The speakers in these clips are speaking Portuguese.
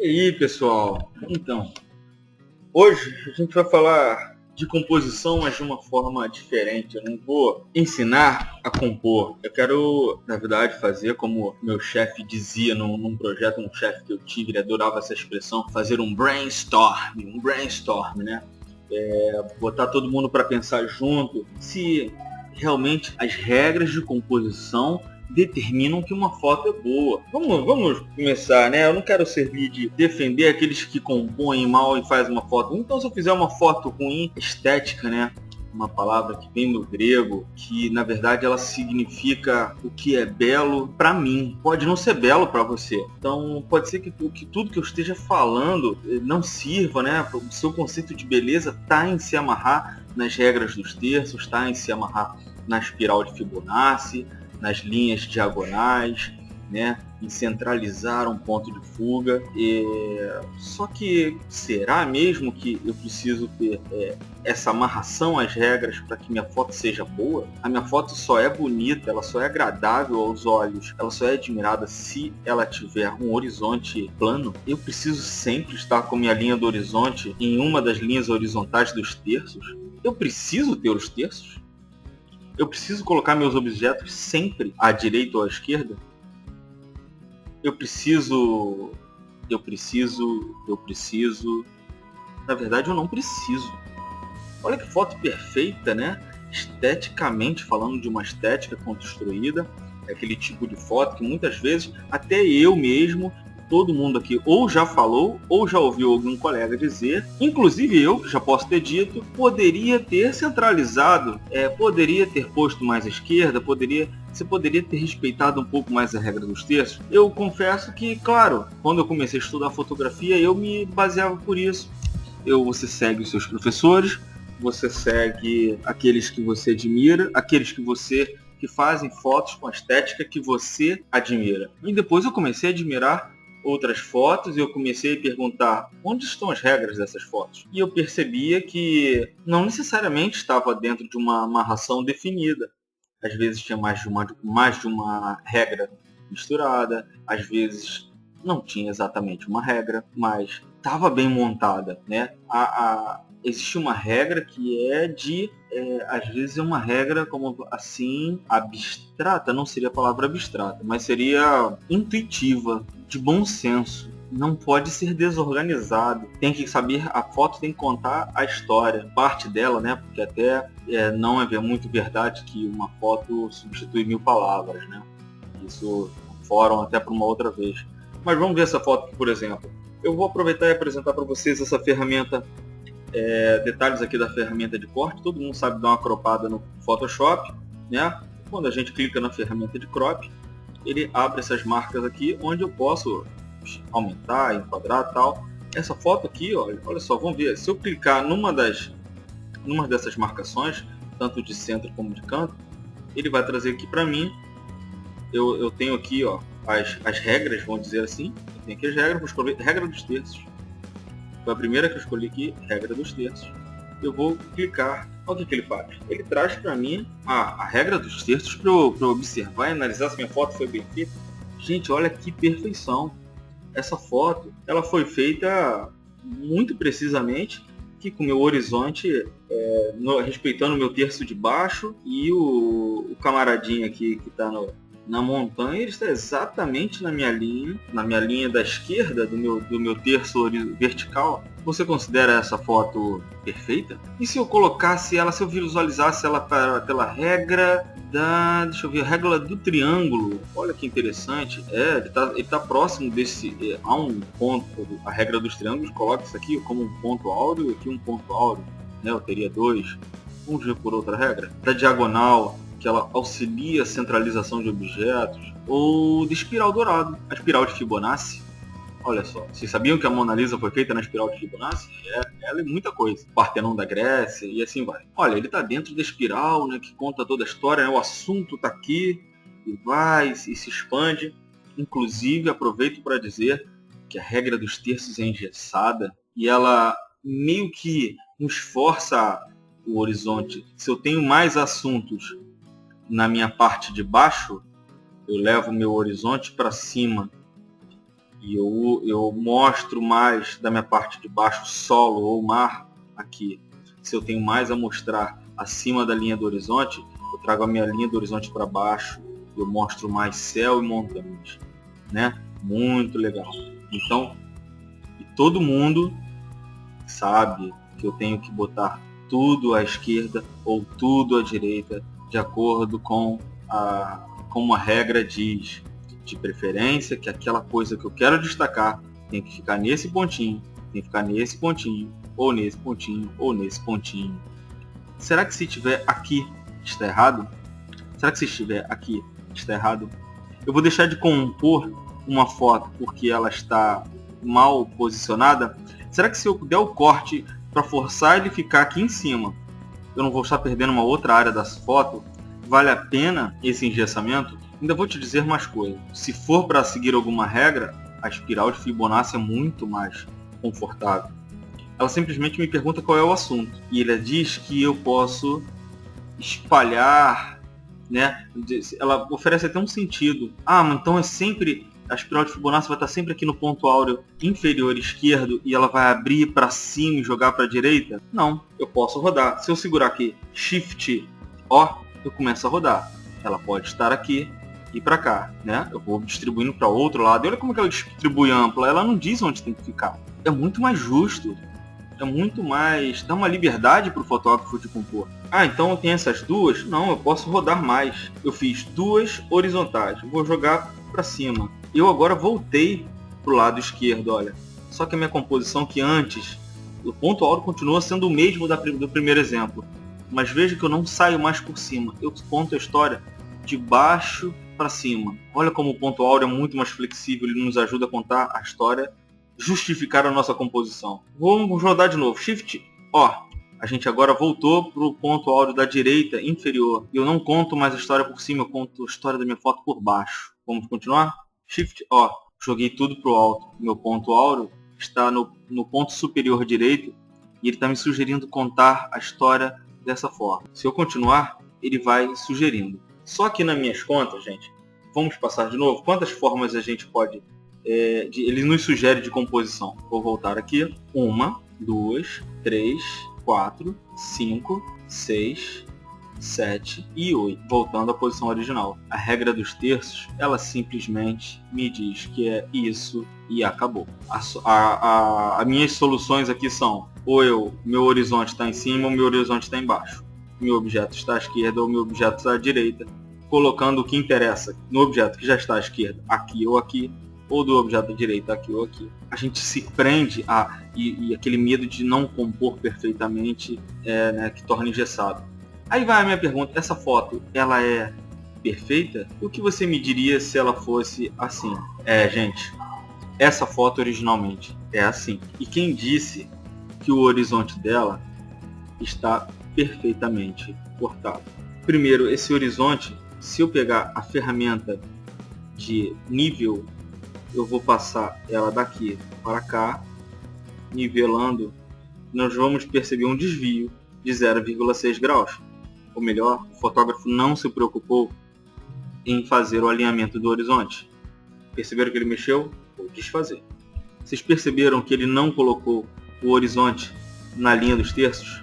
E aí, pessoal? Então, hoje a gente vai falar de composição, mas de uma forma diferente. Eu não vou ensinar a compor. Eu quero, na verdade, fazer como meu chefe dizia num projeto, um chefe que eu tive, ele adorava essa expressão, fazer um brainstorm, né? Botar todo mundo para pensar junto se realmente as regras de composição determinam que uma foto é boa. Vamos começar, né? Eu não quero servir de defender aqueles que compõem mal e fazem uma foto. Então, se eu fizer uma foto ruim, estética, né? Uma palavra que vem do grego, que na verdade ela significa o que é belo para mim. Pode não ser belo para você. Então pode ser que tudo que eu esteja falando não sirva, né? O seu conceito de beleza está em se amarrar nas regras dos terços, está em se amarrar na espiral de Fibonacci, nas linhas diagonais, né? Em centralizar um ponto de fuga. Só que será mesmo que eu preciso ter essa amarração às regras para que minha foto seja boa? A minha foto só é bonita, ela só é agradável aos olhos, ela só é admirada se ela tiver um horizonte plano? Eu preciso sempre estar com minha linha do horizonte em uma das linhas horizontais dos terços? Eu preciso ter os terços? Eu preciso colocar meus objetos sempre à direita ou à esquerda? Eu preciso... Na verdade, eu não preciso. Olha que foto perfeita, né? Esteticamente, falando de uma estética construída, é aquele tipo de foto que muitas vezes até eu mesmo, todo mundo aqui ou já falou ou já ouviu algum colega dizer, inclusive eu, que já posso ter dito, poderia ter centralizado, poderia ter posto mais à esquerda, você poderia ter respeitado um pouco mais a regra dos terços. Eu confesso que, claro, quando eu comecei a estudar fotografia, eu me baseava por isso. Você segue os seus professores, você segue aqueles que você admira, aqueles que fazem fotos com a estética que você admira. E depois eu comecei a admirar outras fotos e eu comecei a perguntar onde estão as regras dessas fotos. E eu percebia que não necessariamente estava dentro de uma amarração definida. Às vezes tinha mais de uma regra misturada, às vezes não tinha exatamente uma regra, mas estava bem montada, né? Existe uma regra que às vezes é uma regra como assim, abstrata, não seria a palavra abstrata, mas seria intuitiva, de bom senso. Não pode ser desorganizado. Tem que saber, a foto tem que contar a história, parte dela, né? Porque até não é muito verdade que uma foto substitui 1000 palavras, né? Isso fórum até para uma outra vez. Mas vamos ver essa foto aqui, por exemplo. Eu vou aproveitar e apresentar para vocês essa ferramenta, detalhes aqui da ferramenta de corte. Todo mundo sabe dar uma cropada no Photoshop, né? Quando a gente clica na ferramenta de crop, ele abre essas marcas aqui, onde eu posso aumentar, enquadrar e tal. Essa foto aqui, olha só, vamos ver. Se eu clicar numa dessas marcações, tanto de centro como de canto, ele vai trazer aqui para mim. Eu tenho aqui as regras, vamos dizer assim. Eu tenho aqui as regras, vou escolher regra dos terços. Foi a primeira que eu escolhi aqui, regra dos terços. Eu vou clicar. Olha o que ele faz. Ele traz para mim a regra dos terços para eu observar e analisar se minha foto foi bem feita. Gente, olha que perfeição. Essa foto, ela foi feita muito precisamente aqui com o meu horizonte, respeitando o meu terço de baixo, e o camaradinho aqui que está na montanha, ele está exatamente na minha linha da esquerda do meu terço vertical. Você considera essa foto perfeita? E se eu colocasse ela, se eu visualizasse ela pela regra deixa eu ver, a regra do triângulo? Olha que interessante. Ele tá próximo desse, há um ponto, a regra dos triângulos coloca isso aqui como um ponto áureo e aqui um ponto áureo, né? Eu teria dois. Vamos ver por outra regra. Da diagonal, que ela auxilia a centralização de objetos, ou de espiral dourado, a espiral de Fibonacci. Olha só, vocês sabiam que a Mona Lisa foi feita na espiral de Fibonacci? Ela é muita coisa. Partenon da Grécia e assim vai. Olha, ele está dentro da espiral, né, que conta toda a história, né? O assunto está aqui e vai e se expande. Inclusive, aproveito para dizer que a regra dos terços é engessada e ela meio que nos força o horizonte. Se eu tenho mais assuntos na minha parte de baixo, eu levo o meu horizonte para cima. e eu mostro mais da minha parte de baixo, solo ou mar, aqui. Se eu tenho mais a mostrar acima da linha do horizonte, eu trago a minha linha do horizonte para baixo, eu mostro mais céu e montanhas, né? Muito legal. Então, e todo mundo sabe que eu tenho que botar tudo à esquerda ou tudo à direita, de acordo com como a regra diz. De preferência que aquela coisa que eu quero destacar tem que ficar nesse pontinho, tem que ficar nesse pontinho, ou nesse pontinho, ou nesse pontinho. Será que se estiver aqui está errado? Será que se estiver aqui está errado? Eu vou deixar de compor uma foto porque ela está mal posicionada? Será que se eu der o corte para forçar ele ficar aqui em cima, eu não vou estar perdendo uma outra área das fotos? Vale a pena esse engessamento? Ainda vou te dizer mais coisas. Se for para seguir alguma regra, a espiral de Fibonacci é muito mais confortável. Ela simplesmente me pergunta qual é o assunto. E ela diz que eu posso espalhar, né? Ela oferece até um sentido. Mas então é sempre... A espiral de Fibonacci vai estar sempre aqui no ponto áureo inferior esquerdo e ela vai abrir para cima e jogar para a direita? Não, eu posso rodar. Se eu segurar aqui Shift O, eu começo a rodar. Ela pode estar aqui e para cá, né? Eu vou distribuindo para o outro lado. E olha como que ela distribui ampla. Ela não diz onde tem que ficar. É muito mais justo. É muito mais... Dá uma liberdade para o fotógrafo de compor. Então eu tenho essas duas? Não, eu posso rodar mais. Eu fiz duas horizontais. Vou jogar para cima. Eu agora voltei para o lado esquerdo, olha. Só que a minha composição que antes... O ponto áureo continua sendo o mesmo do primeiro exemplo. Mas veja que eu não saio mais por cima. Eu conto a história de baixo para cima. Olha como o ponto áureo é muito mais flexível. Ele nos ajuda a contar a história, justificar a nossa composição. Vamos rodar de novo. Shift O. A gente agora voltou para o ponto áureo da direita inferior. Eu não conto mais a história por cima, eu conto a história da minha foto por baixo. Vamos continuar? Shift O. Joguei tudo para o alto. Meu ponto áureo está no ponto superior direito e ele está me sugerindo contar a história dessa forma. Se eu continuar, ele vai sugerindo. Só que nas minhas contas, gente, vamos passar de novo. Quantas formas a gente pode... ele nos sugere de composição. Vou voltar aqui. 1, 2, 3, 4, 5, 6, 7 e 8. Voltando à posição original. A regra dos terços, ela simplesmente me diz que é isso e acabou. As minhas soluções aqui são: ou meu horizonte está em cima ou meu horizonte está embaixo. Meu objeto está à esquerda ou meu objeto está à direita, colocando o que interessa no objeto que já está à esquerda, aqui ou aqui, ou do objeto à direita, aqui ou aqui. A gente se prende e aquele medo de não compor perfeitamente, né, que torna engessado. Aí vai a minha pergunta: essa foto, ela é perfeita? O que você me diria se ela fosse assim? Gente, essa foto originalmente é assim. E quem disse que o horizonte dela está perfeitamente cortado? Primeiro, esse horizonte, se eu pegar a ferramenta de nível, eu vou passar ela daqui para cá, nivelando, nós vamos perceber um desvio de 0,6 graus. Ou melhor, o fotógrafo não se preocupou em fazer o alinhamento do horizonte. Perceberam que ele mexeu? Vou desfazer. Vocês perceberam que ele não colocou o horizonte na linha dos terços?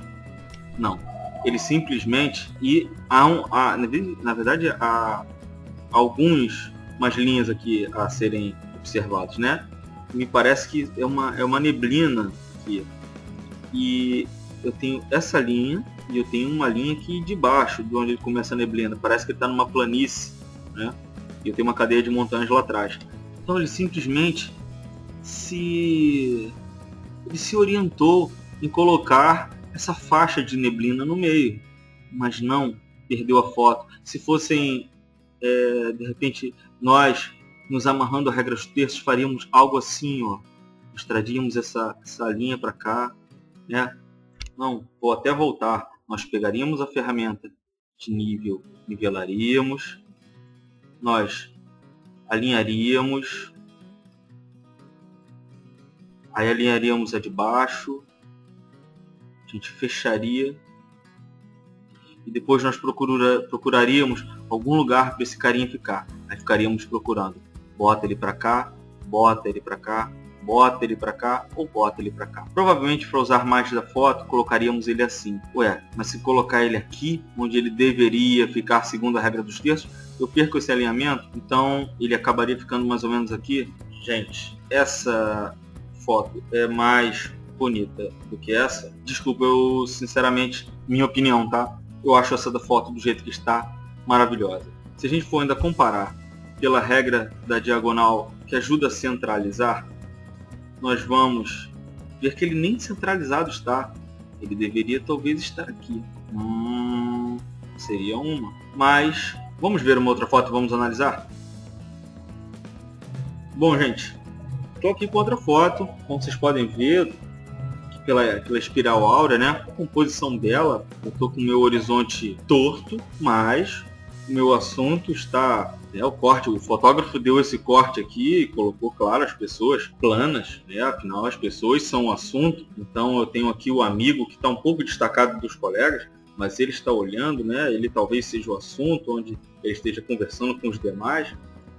Não. Ele simplesmente... na verdade, há umas linhas aqui a serem observadas, né? Me parece que é uma neblina aqui. E eu tenho essa linha e eu tenho uma linha aqui de baixo, de onde ele começa a neblina. Parece que ele está numa planície, né? E eu tenho uma cadeia de montanhas lá atrás. Então ele simplesmente se orientou em colocar essa faixa de neblina no meio, mas não perdeu a foto. Se fossem, de repente, nós nos amarrando a regras dos terços, faríamos algo assim, ó. Nós traríamos essa linha para cá, né? Não, vou até voltar. Nós pegaríamos a ferramenta de nível, nivelaríamos, nós alinharíamos, aí alinharíamos a de baixo, a gente fecharia e depois nós procuraríamos algum lugar para esse carinha ficar. Aí ficaríamos procurando. Bota ele para cá, bota ele para cá, bota ele para cá ou bota ele para cá. Provavelmente, para usar mais da foto, colocaríamos ele assim. Ué, mas se colocar ele aqui, onde ele deveria ficar segundo a regra dos terços, eu perco esse alinhamento, então ele acabaria ficando mais ou menos aqui. Gente, essa foto é mais bonita do que essa. Desculpa, eu sinceramente, minha opinião, tá? Eu acho essa da foto do jeito que está maravilhosa. Se a gente for ainda comparar pela regra da diagonal que ajuda a centralizar, nós vamos ver que ele nem centralizado está. Ele deveria talvez estar aqui. Seria uma. Mas vamos ver uma outra foto e vamos analisar? Bom, gente, estou aqui com outra foto. Como vocês podem ver, pela espiral áurea, né? A composição dela, eu estou com o meu horizonte torto, mas o meu assunto está... o corte, o fotógrafo deu esse corte aqui e colocou, claro, as pessoas planas, né? Afinal, as pessoas são o assunto. Então, eu tenho aqui o amigo que está um pouco destacado dos colegas, mas ele está olhando, né? Ele talvez seja o assunto, onde ele esteja conversando com os demais,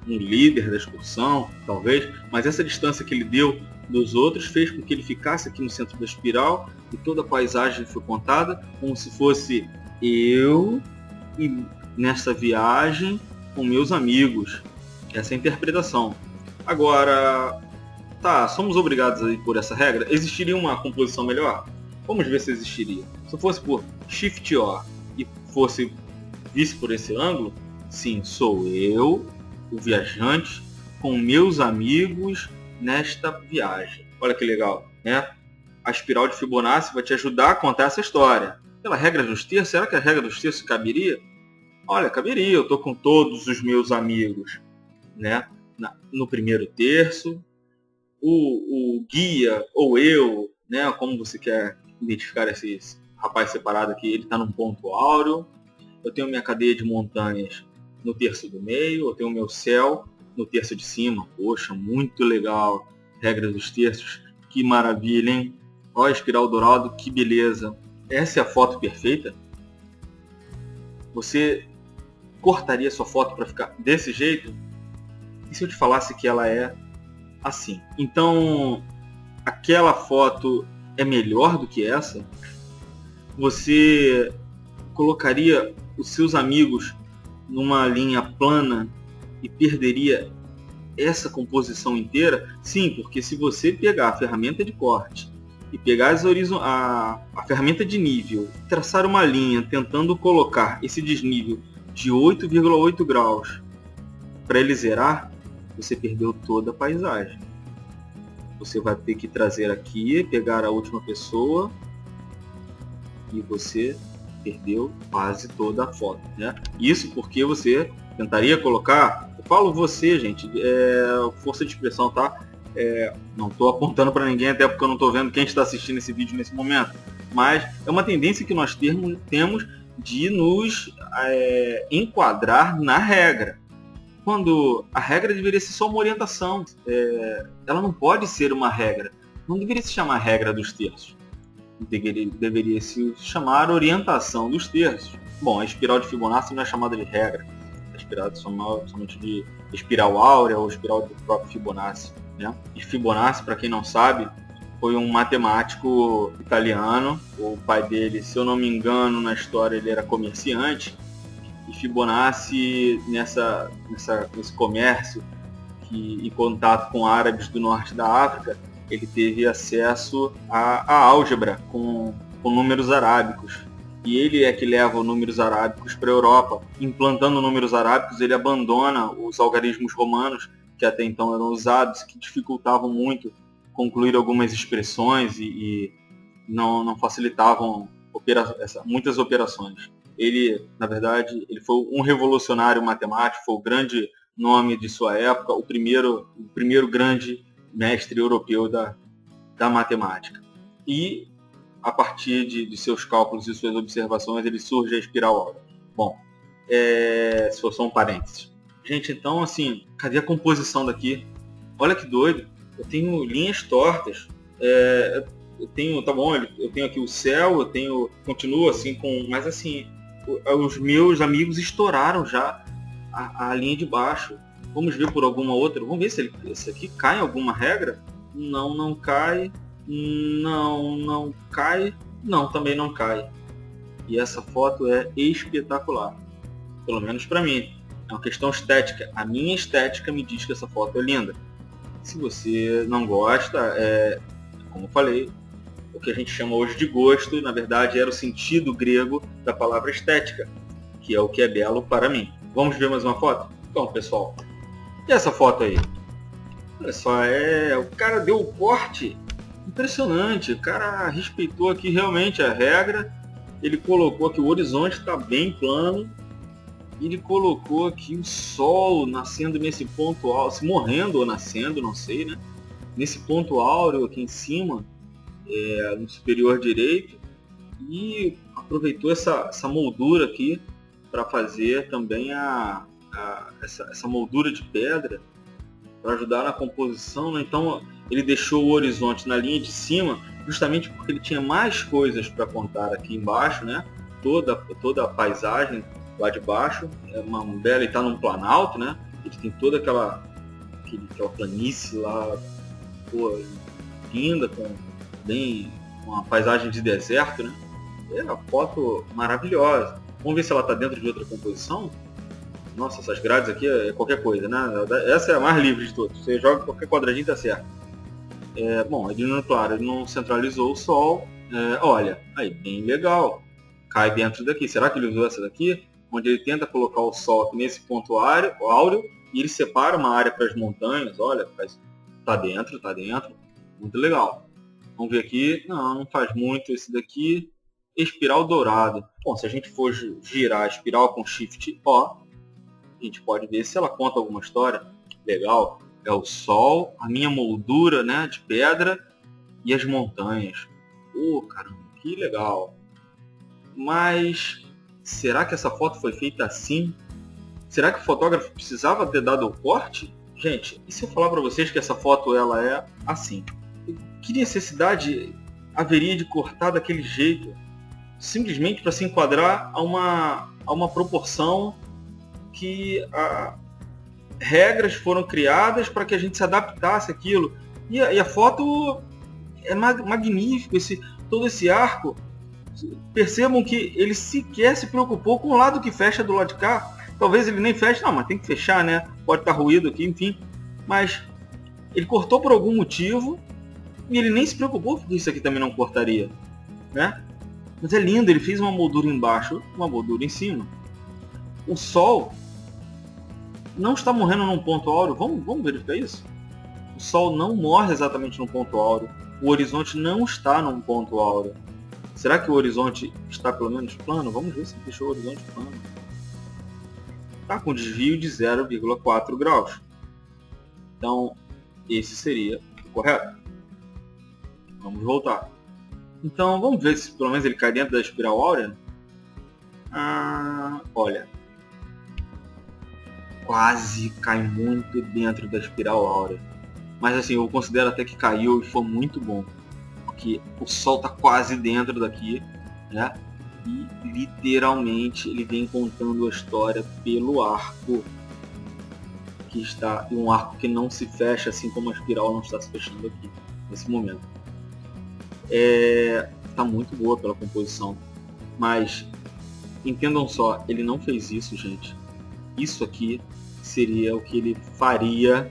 um líder da excursão, talvez. Mas essa distância que ele deu dos outros fez com que ele ficasse aqui no centro da espiral e toda a paisagem foi contada como se fosse eu e nessa viagem com meus amigos. Essa é a interpretação. Agora, tá, somos obrigados a ir por essa regra? Existiria uma composição melhor? Vamos ver se existiria. Se fosse por Shift O e fosse visto por esse ângulo, sim, sou eu, o viajante, com meus amigos nesta viagem. Olha que legal, né? A espiral de Fibonacci vai te ajudar a contar essa história. Pela regra dos terços, será que a regra dos terços caberia? Olha, caberia, eu estou com todos os meus amigos, né? No primeiro terço, o guia ou eu, né? Como você quer identificar esse rapaz separado aqui, ele está num ponto áureo. Eu tenho minha cadeia de montanhas no terço do meio, eu tenho o meu céu no terço de cima. Poxa, muito legal. Regra dos terços, que maravilha, hein? Olha a espiral dourado, que beleza. Essa é a foto perfeita? Você cortaria sua foto para ficar desse jeito? E se eu te falasse que ela é assim? Então, aquela foto é melhor do que essa? Você colocaria os seus amigos numa linha plana e perderia essa composição inteira? Sim, porque se você pegar a ferramenta de corte e pegar a ferramenta de nível, traçar uma linha tentando colocar esse desnível de 8,8 graus para ele zerar, você perdeu toda a paisagem. Você vai ter que trazer aqui, pegar a última pessoa e você perdeu quase toda a foto, né? Isso porque você tentaria colocar, eu falo você, gente, força de expressão, tá? Não estou apontando para ninguém, até porque eu não estou vendo quem está assistindo esse vídeo nesse momento, mas é uma tendência que nós temos de nos enquadrar na regra, quando a regra deveria ser só uma orientação. Ela não pode ser uma regra, não deveria se chamar regra dos terços, deveria se chamar orientação dos terços. Bom, a espiral de Fibonacci não é chamada de regra, é espiral somente de espiral áurea ou espiral do próprio Fibonacci, né? E Fibonacci, para quem não sabe, foi um matemático italiano. O pai dele, se eu não me engano, na história ele era comerciante. E Fibonacci, nesse comércio, em contato com árabes do norte da África, ele teve acesso à álgebra com números arábicos. E ele é que leva os números arábicos para a Europa. Implantando números arábicos, ele abandona os algarismos romanos, que até então eram usados, que dificultavam muito concluir algumas expressões e não facilitavam muitas operações. Ele, na verdade, ele foi um revolucionário matemático, foi o grande nome de sua época, o primeiro grande mestre europeu da matemática. E, a partir de seus cálculos e suas observações, ele surge a espiral áurea. Bom, se for só um parênteses. Gente, então, assim, cadê a composição daqui? Olha que doido. Eu tenho linhas tortas. Eu tenho, tá bom, eu tenho aqui o céu, continuo assim mas assim, os meus amigos estouraram já a linha de baixo. Vamos ver por alguma outra. Vamos ver se esse aqui cai em alguma regra. Não, não cai. Não, não cai. Não, também não cai. E essa foto é espetacular. Pelo menos para mim. É uma questão estética. A minha estética me diz que essa foto é linda. Se você não gosta, como eu falei, o que a gente chama hoje de gosto, na verdade, era o sentido grego da palavra estética, que é o que é belo para mim. Vamos ver mais uma foto? Então, pessoal, e essa foto aí? Olha só, o cara deu o corte impressionante. O cara respeitou aqui realmente a regra. Ele colocou que o horizonte está bem plano. Ele colocou aqui o sol nascendo nesse ponto áureo, se morrendo ou nascendo, não sei, né? Nesse ponto áureo aqui em cima, no superior direito. E aproveitou essa moldura aqui para fazer também essa moldura de pedra para ajudar na composição, né? Então ele deixou o horizonte na linha de cima justamente porque ele tinha mais coisas para contar aqui embaixo, né? Toda a paisagem lá de baixo é uma bela, ele está num planalto, né? Ele tem toda aquela planície lá, pô, linda, com uma paisagem de deserto, né? É uma foto maravilhosa. Vamos ver se ela está dentro de outra composição. Nossa, essas grades aqui é qualquer coisa, né? Essa é a mais livre de todas. Você joga qualquer quadradinho e tá certo. Bom, claro, ele não centralizou o sol. Olha, aí, bem legal. Cai dentro daqui. Será que ele usou essa daqui? Onde ele tenta colocar o sol aqui nesse ponto áureo e ele separa uma área para as montanhas. Olha, tá dentro. Muito legal. Vamos ver aqui. Não faz muito esse daqui. Espiral dourado. Bom, se a gente for girar a espiral com Shift O, a gente pode ver se ela conta alguma história. Legal. É o sol, a minha moldura, né, de pedra e as montanhas. Caramba, que legal. Mas será que essa foto foi feita assim? Será que o fotógrafo precisava ter dado o corte? Gente, e se eu falar para vocês que essa foto ela é assim? Que necessidade haveria de cortar daquele jeito? Simplesmente para se enquadrar a uma proporção que regras foram criadas para que a gente se adaptasse àquilo. E a foto é magnífica, todo esse arco. Percebam que ele sequer se preocupou com o lado que fecha do lado de cá. Talvez ele nem feche, não, mas tem que fechar, né? Pode estar ruído aqui, enfim. Mas ele cortou por algum motivo e ele nem se preocupou porque isso aqui também não cortaria, né? Mas é lindo, ele fez uma moldura embaixo, uma moldura em cima. O sol não está morrendo num ponto áureo. Vamos verificar isso? O sol não morre exatamente num ponto áureo. O horizonte não está num ponto áureo. Será que o horizonte está pelo menos plano? Vamos ver se ele deixou o horizonte plano. Está com desvio de 0,4 graus. Então, esse seria o correto. Vamos voltar. Então, vamos ver se pelo menos ele cai dentro da espiral áurea. Olha. Quase cai muito dentro da espiral áurea. Mas assim, eu considero até que caiu e foi muito bom. Porque o sol está quase dentro daqui, né? E literalmente ele vem contando a história pelo arco que está, e um arco que não se fecha, assim como a espiral não está se fechando aqui nesse momento. Está muito boa pela composição, mas entendam só, ele não fez isso, gente. Isso aqui seria o que ele faria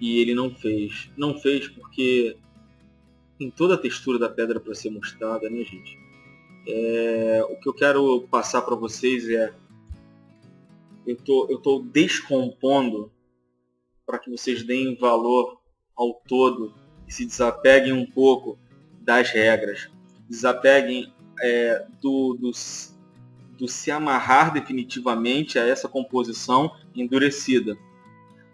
e ele não fez. Não fez porque tem toda a textura da pedra para ser mostrada, né, gente? O que eu quero passar para vocês eu tô descompondo para que vocês deem valor ao todo e se desapeguem um pouco das regras, desapeguem do se amarrar definitivamente a essa composição endurecida.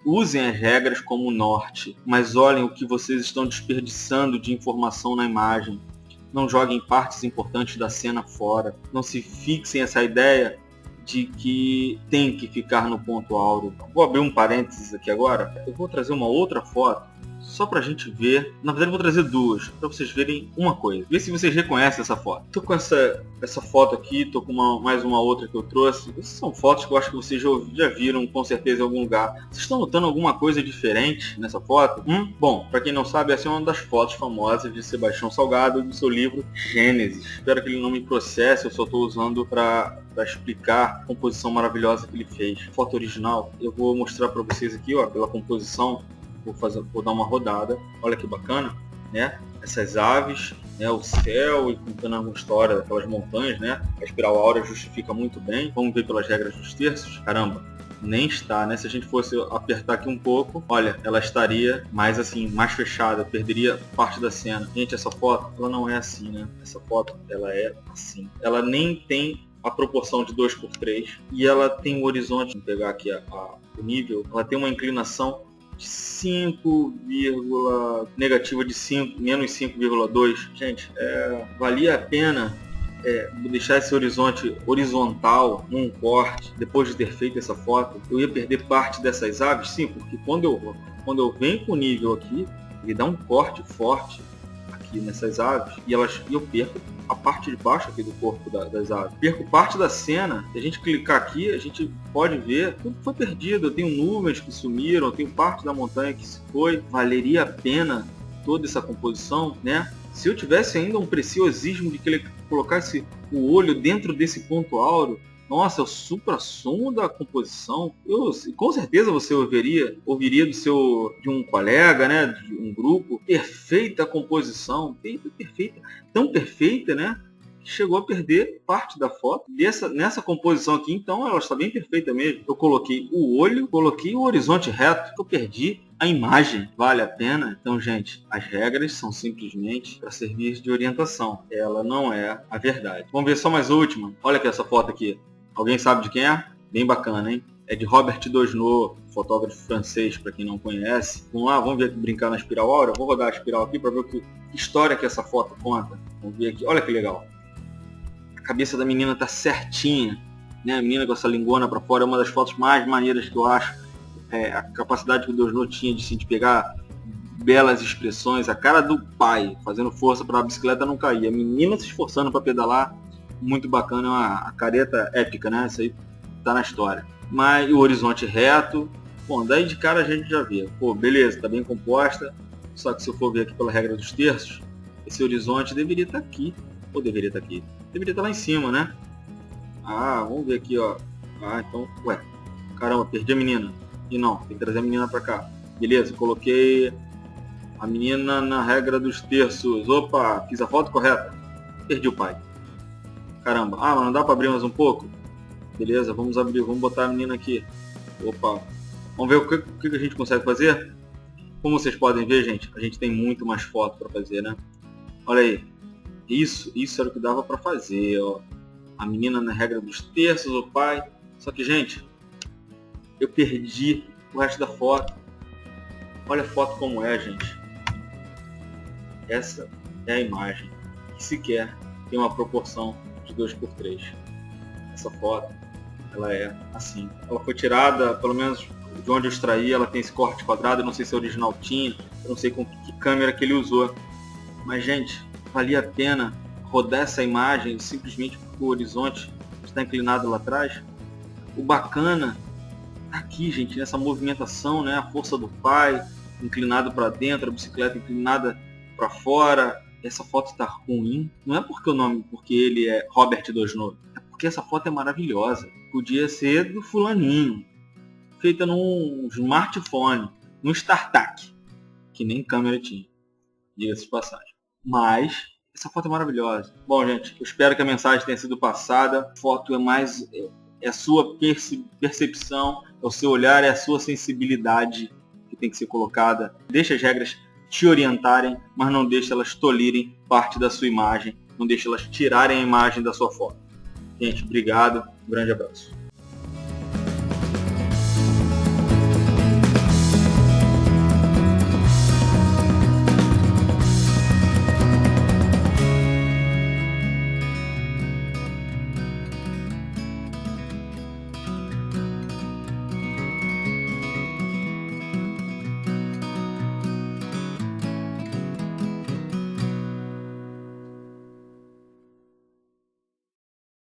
Usem as regras como norte, mas olhem o que vocês estão desperdiçando de informação na imagem. Não joguem partes importantes da cena fora. Não se fixem essa ideia de que tem que ficar no ponto áureo. Vou abrir um parênteses aqui agora. Eu vou trazer uma outra foto só pra gente ver. Na verdade eu vou trazer duas, pra vocês verem uma coisa. Vê se vocês reconhecem essa foto. Tô com essa foto aqui, tô com mais uma outra que eu trouxe. Essas são fotos que eu acho que vocês já viram com certeza em algum lugar. Vocês estão notando alguma coisa diferente nessa foto? Bom, pra quem não sabe, essa é uma das fotos famosas de Sebastião Salgado do seu livro Gênesis. Espero que ele não me processe, eu só tô usando pra explicar a composição maravilhosa que ele fez. Foto original, eu vou mostrar para vocês aqui, ó, pela composição. Vou dar uma rodada. Olha que bacana, né? Essas aves, né? O céu e contando alguma história daquelas montanhas, né? A espiral áurea justifica muito bem. Vamos ver pelas regras dos terços. Caramba, nem está, né? Se a gente fosse apertar aqui um pouco, olha, ela estaria mais assim, mais fechada, perderia parte da cena. Gente, essa foto, ela não é assim, né? Essa foto, ela é assim. Ela nem tem a proporção de 2:3 e ela tem um horizonte, vamos pegar aqui o nível, ela tem uma inclinação de 5, negativa de 5, menos 5,2. Gente, valia a pena deixar esse horizonte horizontal num corte. Depois de ter feito essa foto, eu ia perder parte dessas aves? Sim, porque quando eu venho com o nível aqui, ele dá um corte forte aqui nessas aves e eu perco a parte de baixo aqui do corpo das aves. Perco parte da cena. Se a gente clicar aqui, a gente pode ver tudo foi perdido. Eu tenho nuvens que sumiram, eu tenho parte da montanha que se foi. Valeria a pena toda essa composição, né? Se eu tivesse ainda um preciosismo de que ele colocasse o olho dentro desse ponto áureo, nossa, o supra-sumo da composição, com certeza você ouviria de um colega, né, de um grupo, perfeita composição, perfeita, tão perfeita, né, que chegou a perder parte da foto. Nessa composição aqui, então, ela está bem perfeita mesmo. Eu coloquei o olho, coloquei o horizonte reto, eu perdi a imagem. Vale a pena? Então, gente, as regras são simplesmente para servir de orientação. Ela não é a verdade. Vamos ver só mais última. Olha aqui essa foto aqui. Alguém sabe de quem é? Bem bacana, hein? É de Robert Doisneau, fotógrafo francês, para quem não conhece. Vamos lá, vamos ver aqui, brincar na espiral áurea. Vou rodar a espiral aqui para ver que história que essa foto conta. Vamos ver aqui. Olha que legal. A cabeça da menina tá certinha, né? A menina com essa lingona para fora é uma das fotos mais maneiras que eu acho. A capacidade que o Doisneau tinha de pegar belas expressões. A cara do pai fazendo força para a bicicleta não cair. A menina se esforçando para pedalar. Muito bacana, é uma careta épica, né? Isso aí tá na história. Mas o horizonte reto, bom, daí de cara a gente já vê. Pô, beleza, tá bem composta. Só que se eu for ver aqui pela regra dos terços, esse horizonte deveria estar aqui. Ou deveria estar aqui? Deveria estar lá em cima, né? Ah, vamos ver aqui, ó. Ah, então, ué. Caramba, perdi a menina. E não, tem que trazer a menina pra cá. Beleza, coloquei a menina na regra dos terços. Opa, fiz a foto correta. Perdi o pai. Caramba, mas não dá para abrir mais um pouco? Beleza, vamos abrir, vamos botar a menina aqui. Opa, vamos ver o que a gente consegue fazer? Como vocês podem ver, gente, a gente tem muito mais foto para fazer, né? Olha aí, isso era o que dava para fazer, ó. A menina na regra dos terços, o pai. Só que, gente, eu perdi o resto da foto. Olha a foto como é, gente. Essa é a imagem, que sequer tem uma proporção de 2:3. Essa foto, ela é assim. Ela foi tirada, pelo menos de onde eu extraí, ela tem esse corte quadrado. Eu não sei se o original tinha, eu não sei com que câmera que ele usou. Mas, gente, valia a pena rodar essa imagem simplesmente porque o horizonte está inclinado lá atrás. O bacana tá aqui, gente, nessa movimentação, né? A força do pai inclinado para dentro, a bicicleta inclinada para fora. Essa foto está ruim, não é porque ele é Robert Doisneau, é porque essa foto é maravilhosa. Podia ser do fulaninho, feita num smartphone, num StarTAC, que nem câmera tinha, diga-se de passagem. Mas essa foto é maravilhosa. Bom, gente, eu espero que a mensagem tenha sido passada. A foto é a sua percepção, é o seu olhar, é a sua sensibilidade que tem que ser colocada. Deixa as regras te orientarem, mas não deixe elas tolherem parte da sua imagem, não deixe elas tirarem a imagem da sua foto. Gente, obrigado, um grande abraço.